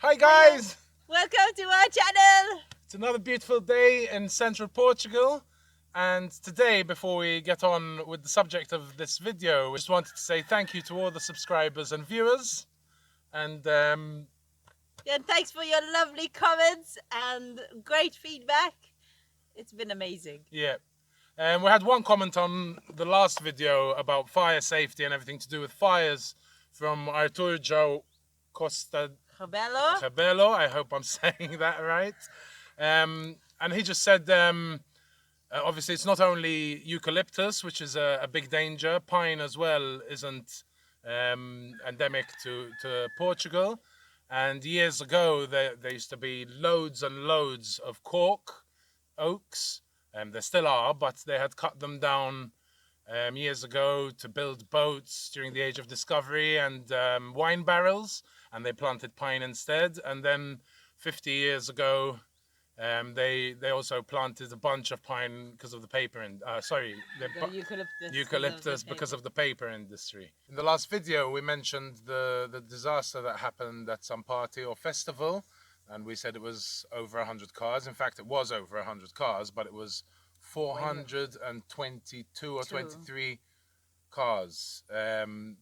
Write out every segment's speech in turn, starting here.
Hi guys! Welcome to our channel! It's another beautiful day in central Portugal, and today, before we get on with the subject of this video, we just wanted to say thank you to all the subscribers and viewers, and And thanks for your lovely comments and great feedback. It's been amazing. yeah. We had one comment on the last video about fire safety and everything to do with fires from Arturo Costa Rebello. I hope I'm saying that right. And he just said, obviously it's not only eucalyptus, which is a big danger. Pine as well isn't endemic to Portugal. And years ago, there used to be loads and loads of cork oaks. There still are, but they had cut them down years ago to build boats during the Age of Discovery and wine barrels, and they planted pine instead. And then 50 years ago, they also planted a bunch of pine because of the paper and eucalyptus because of the paper industry. In the last video, we mentioned the disaster that happened at some party or festival. And we said it was over 100 cars. In fact, it was over 100 cars, but it was 422 or 23 cars.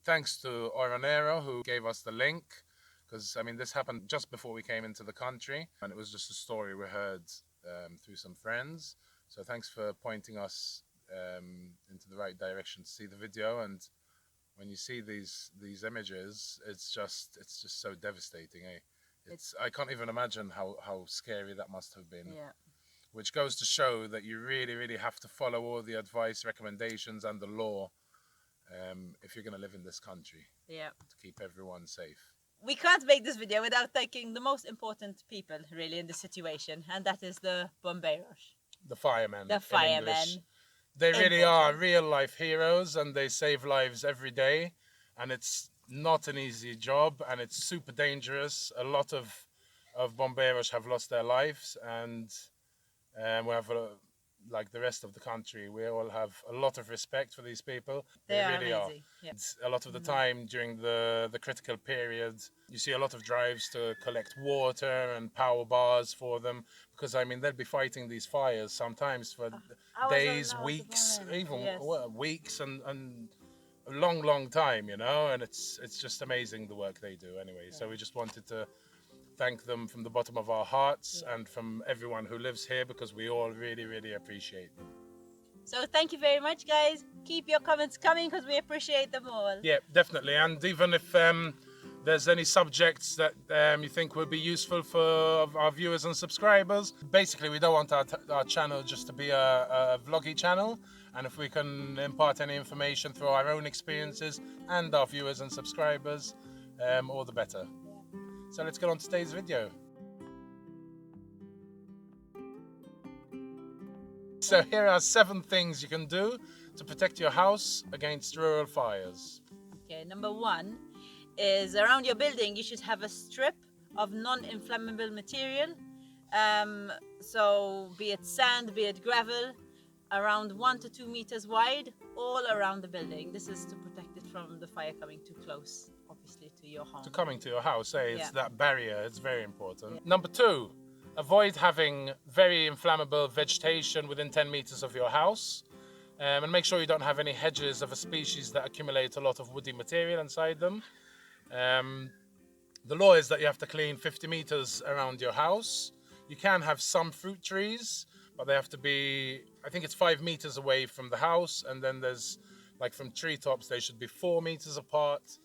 Thanks to Oronero, who gave us the link, because I mean, this happened just before we came into the country, and it was just a story we heard through some friends. So thanks for pointing us into the right direction to see the video. And when you see these images, it's just so devastating, eh? I can't even imagine how scary that must have been. Yeah. Which goes to show that you really have to follow all the advice, recommendations and the law if you're going to live in this country. Yeah. To keep everyone safe. We can't make this video without thanking the most important people really in the situation, and that is the bombeiros. The firemen. The firemen. They really are real life heroes, and they save lives every day, and it's not an easy job, and it's super dangerous. A lot of bombeiros have lost their lives, and we have like the rest of the country, we all have a lot of respect for these people. They really amazing. are. Yeah. A lot of the time during the critical period, you see a lot of drives to collect water and power bars for them, because I mean they'll be fighting these fires sometimes for days, weeks, even weeks and a long time, you know, and it's just amazing the work they do anyway. So we just wanted to thank them from the bottom of our hearts and from everyone who lives here, because we all really appreciate them. So thank you very much, guys. Keep your comments coming because we appreciate them all. Yeah, definitely. And even if there's any subjects that you think would be useful for our viewers and subscribers, basically we don't want our channel just to be a vloggy channel, and if we can impart any information through our own experiences and our viewers and subscribers, all the better. So let's get on to today's video. So here are 7 things you can do to protect your house against rural fires. Okay, number 1 is around your building you should have a strip of non-inflammable material. So be it sand, be it gravel, around 1 to 2 meters wide, all around the building. This is to protect it from the fire coming too close, obviously, to your home. To coming to your house, it's that barrier, it's very important. Yeah. Number 2, avoid having very inflammable vegetation within 10 meters of your house. And make sure you don't have any hedges of a species that accumulate a lot of woody material inside them. The law is that you have to clean 50 meters around your house. You can have some fruit trees, but they have to be, I think it's 5 meters away from the house, and then there's, like from treetops, they should be 4 meters apart.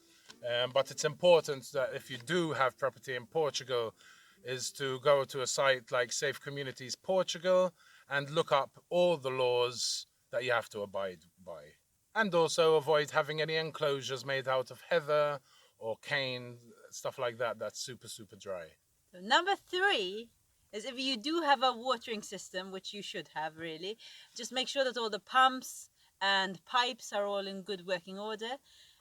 But it's important that if you do have property in Portugal, is to go to a site like Safe Communities Portugal and look up all the laws that you have to abide by. And also avoid having any enclosures made out of heather or cane, stuff like that, that's super dry. So number 3 is if you do have a watering system, which you should have really, just make sure that all the pumps and pipes are all in good working order.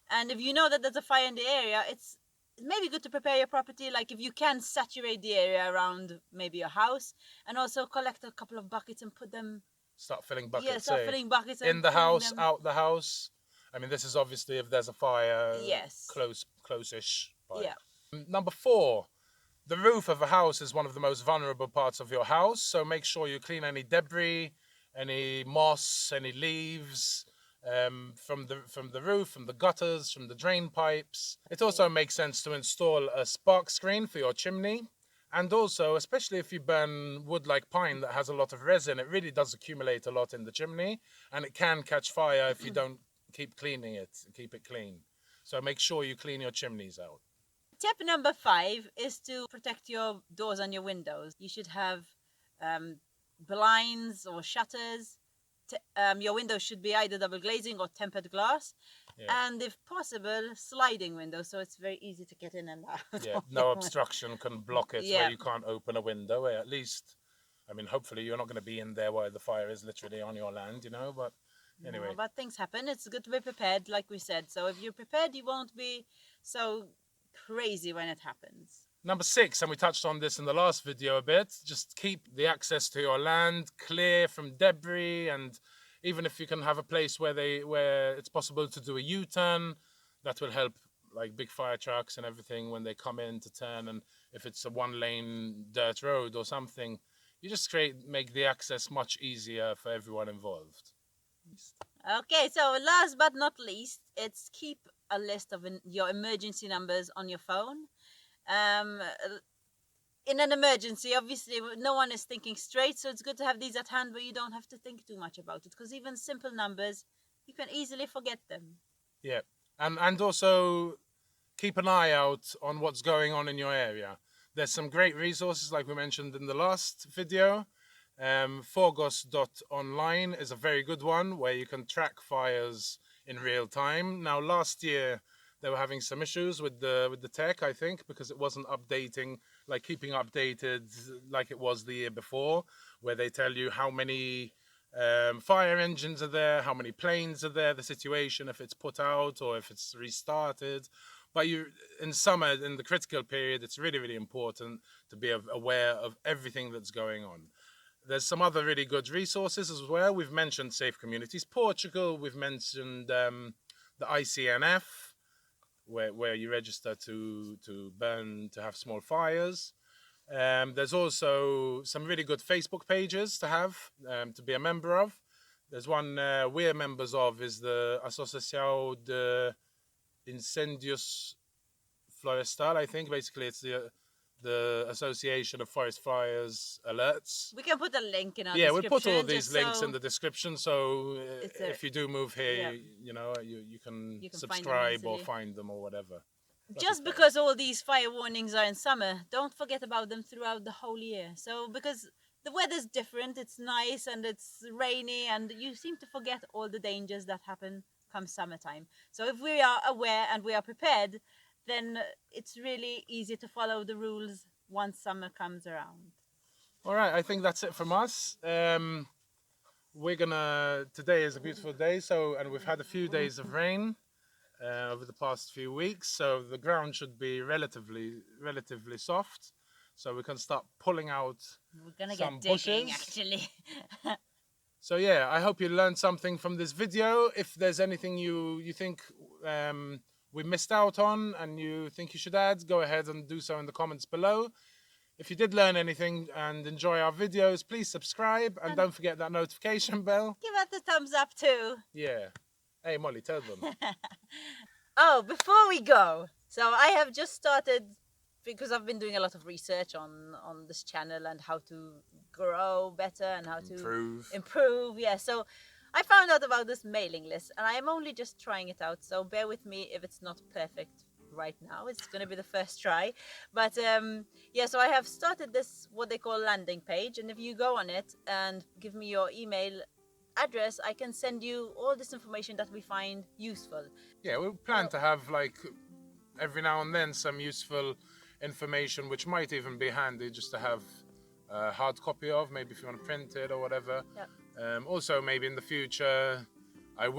And if you know that there's a fire in the area, it's maybe good to prepare your property, like if you can saturate the area around maybe your house, and also collect a couple of buckets and put them... Start filling buckets. Yeah, start filling buckets. In the house, out the house. I mean, this is obviously if there's a fire, close-ish fire. Yeah. Number 4, The roof of a house is one of the most vulnerable parts of your house, so make sure you clean any debris, any moss, any leaves from the roof, from the gutters, from the drain pipes. It also makes sense to install a spark screen for your chimney. And also, especially if you burn wood like pine that has a lot of resin, it really does accumulate a lot in the chimney, and it can catch fire if you don't keep cleaning it, keep it clean. So make sure you clean your chimneys out. Tip number 5 is to protect your doors and your windows. You should have blinds or shutters. Your windows should be either double glazing or tempered glass. Yeah. And if possible, sliding windows, so it's very easy to get in and out. Yeah, no obstruction can block it where you can't open a window. At least, I mean, hopefully you're not going to be in there while the fire is literally on your land, you know, but anyway. No, but things happen. It's good to be prepared, like we said. So if you're prepared, you won't be so crazy when it happens. Number 6, and we touched on this in the last video a bit, just keep the access to your land clear from debris, and even if you can have a place where it's possible to do a U-turn, that will help like big fire trucks and everything when they come in to turn. And if it's a 1-lane dirt road or something, you just make the access much easier for everyone involved. Okay, so last but not least, it's keep a list of your emergency numbers on your phone. In an emergency, obviously, no one is thinking straight, so it's good to have these at hand where you don't have to think too much about it, because even simple numbers, you can easily forget them. Yeah, and also keep an eye out on what's going on in your area. There's some great resources, like we mentioned in the last video. Fogos.online is a very good one where you can track fires in real time. Now, last year, they were having some issues with the tech, I think, because it wasn't updating, like keeping updated like it was the year before, where they tell you how many fire engines are there, how many planes are there, the situation, if it's put out or if it's restarted. But in summer, in the critical period, it's really, really important to be aware of everything that's going on. There's some other really good resources as well. We've mentioned Safe Communities Portugal. We've mentioned the ICNF, where you register to have small fires. There's also some really good Facebook pages to have, to be a member of. There's one we're members of, is the Associacao de incendios florestal, I think. Basically, it's the Association of Forest Fires Alerts. We can put a link in our description. Yeah, we'll put all these links in the description, so if you do move here, you know, you can subscribe or find them or whatever. Just because all these fire warnings are in summer, don't forget about them throughout the whole year. So because the weather's different, it's nice and it's rainy, and you seem to forget all the dangers that happen come summertime. So if we are aware and we are prepared, then it's really easy to follow the rules once summer comes around. All right, I think that's it from us. Today is a beautiful day, and we've had a few days of rain over the past few weeks, so the ground should be relatively soft, so we can start pulling out some bushes. Actually. So yeah, I hope you learned something from this video. If there's anything you think we missed out on and you think you should add, go ahead and do so in the comments below. If you did learn anything and enjoy our videos, please subscribe and don't forget that notification bell. Give us a thumbs up too. Yeah. Hey Molly, tell them. Oh, before we go, so I have just started, because I've been doing a lot of research on this channel and how to grow better and how to improve. Yeah, so I found out about this mailing list, and I am only just trying it out, so bear with me if it's not perfect right now. It's going to be the first try, but yeah, so I have started this, what they call landing page, and if you go on it and give me your email address, I can send you all this information that we find useful. Yeah, we plan to have, like, every now and then some useful information, which might even be handy just to have a hard copy of, maybe if you want to print it or whatever. Yep. Also, maybe in the future, I've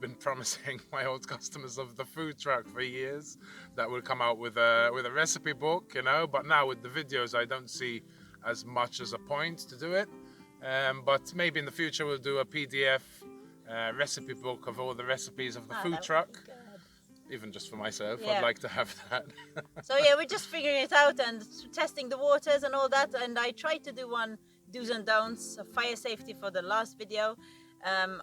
been promising my old customers of the food truck for years that will come out with a recipe book, you know, but now with the videos, I don't see as much as a point to do it. But maybe in the future, we'll do a PDF recipe book of all the recipes of the food truck. even just for myself, Yeah. I'd like to have that. So yeah, we're just figuring it out and testing the waters and all that. And I tried to do one do's and don'ts of fire safety for the last video.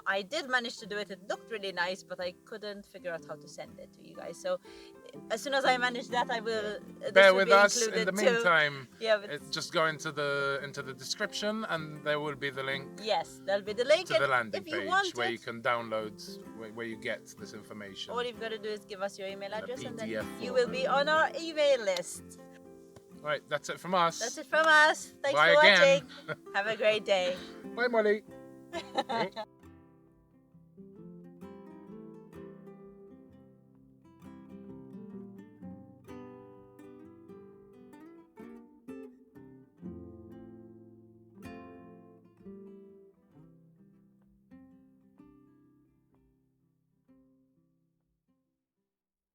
I did manage to do it. It looked really nice, but I couldn't figure out how to send it to you guys. So as soon as I manage that, I will. Bear with us. In the too. meantime, Yeah, but just go into the description, and there will be the link yes, there'll be the link. to the And landing if you page want where it, you can download, where you get this information. all you've got to do is give us your email address, and then PDF you form. will be on our email list. Right, that's it from us. That's it from us. Thanks Bye for again. watching. Have a great day. Bye, Molly.